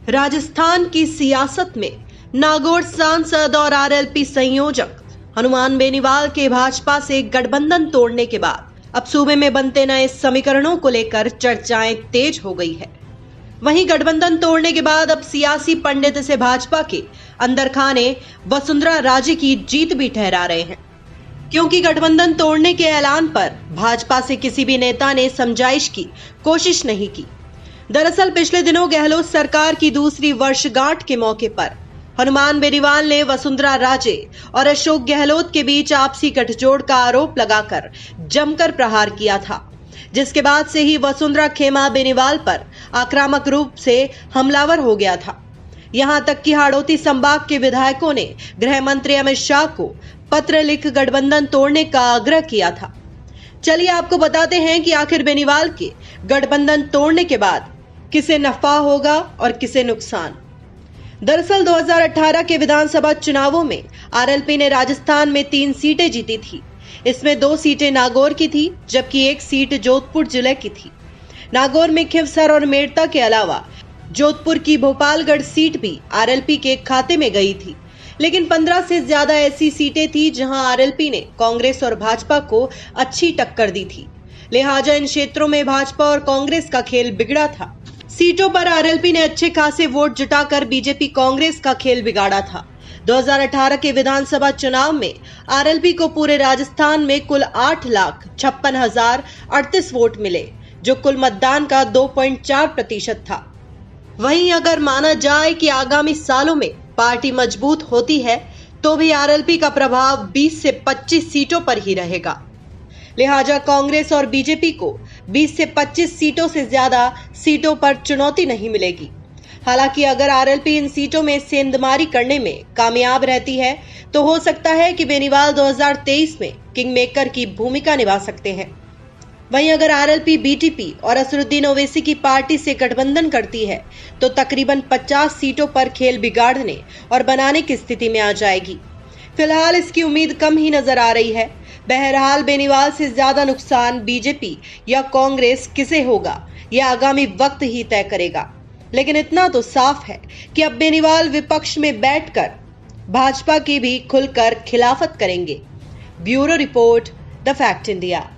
राजस्थान की सियासत में नागौर सांसद और आरएलपी संयोजक हनुमान बेनीवाल के भाजपा से गठबंधन तोड़ने के बाद अब सूबे में बनते नए समीकरणों को लेकर चर्चाएं तेज हो गई है। वहीं गठबंधन तोड़ने के बाद अब सियासी पंडित इसे भाजपा के अंदर खाने वसुंधरा राजे की जीत भी ठहरा रहे हैं, क्योंकि गठबंधन तोड़ने के ऐलान पर भाजपा से किसी भी नेता ने समझाइश की कोशिश नहीं की। दरअसल पिछले दिनों गहलोत सरकार की दूसरी वर्षगांठ के मौके पर हनुमान बेनीवाल ने वसुंधरा राजे और अशोक गहलोत के बीच आपसी गठजोड़ का आरोप लगाकर जमकर प्रहार किया था, जिसके बाद से ही वसुंधरा खेमा बेनीवाल पर आक्रामक रूप से हमलावर हो गया था। यहां तक कि हाड़ौती संभाग के विधायकों ने गृह मंत्री अमित शाह को पत्र लिख गठबंधन तोड़ने का आग्रह किया था। चलिए आपको बताते हैं कि आखिर बेनीवाल के गठबंधन तोड़ने के बाद किसे नफा होगा और किसे नुकसान। दरअसल 2018 के विधानसभा चुनावों में आरएलपी ने राजस्थान में 3 सीटें जीती थी। इसमें 2 सीटें नागौर की थी, जबकि 1 सीट जोधपुर जिले की थी। नागौर में खिवसर और मेड़ता के अलावा जोधपुर की भोपालगढ़ सीट भी आरएलपी के खाते में गई थी। लेकिन 15 से ज्यादा ऐसी सीटें थी जहां आरएलपी ने कांग्रेस और भाजपा को अच्छी टक्कर दी थी। लिहाजा इन क्षेत्रों में भाजपा और कांग्रेस का खेल बिगड़ा था। सीटों पर आरएलपी ने अच्छे खासे वोट जुटाकर बीजेपी कांग्रेस का खेल बिगाड़ा था। 2018 के विधानसभा चुनाव में आरएलपी को पूरे राजस्थान में कुल 8,56,038 वोट मिले, जो कुल मतदान का 2.4% था। वहीं अगर माना जाए कि आगामी सालों में पार्टी मजबूत होती है तो भी आरएलपी का प्रभाव 20 से 25 सीटों पर ही रहेगा। लिहाजा कांग्रेस और बीजेपी को 20 से 25 सीटों से ज्यादा सीटों पर चुनौती नहीं मिलेगी। हालांकि अगर आरएलपी इन सीटों में सेंधमारी करने में कामयाब रहती है तो हो सकता है कि बेनीवाल 2023 में किंगमेकर की भूमिका निभा सकते हैं। वहीं अगर आरएलपी बीटीपी और असरुद्दीन ओवैसी की पार्टी से गठबंधन करती है तो तकरीबन 50 सीटों पर खेल बिगाड़ने और बनाने की स्थिति में आ जाएगी। फिलहाल इसकी उम्मीद कम ही नजर आ रही है। बहरहाल बेनीवाल से ज्यादा नुकसान बीजेपी या कांग्रेस किसे होगा, यह आगामी वक्त ही तय करेगा। लेकिन इतना तो साफ है कि अब बेनीवाल विपक्ष में बैठकर भाजपा की भी खुलकर खिलाफत करेंगे। Bureau report, the fact India.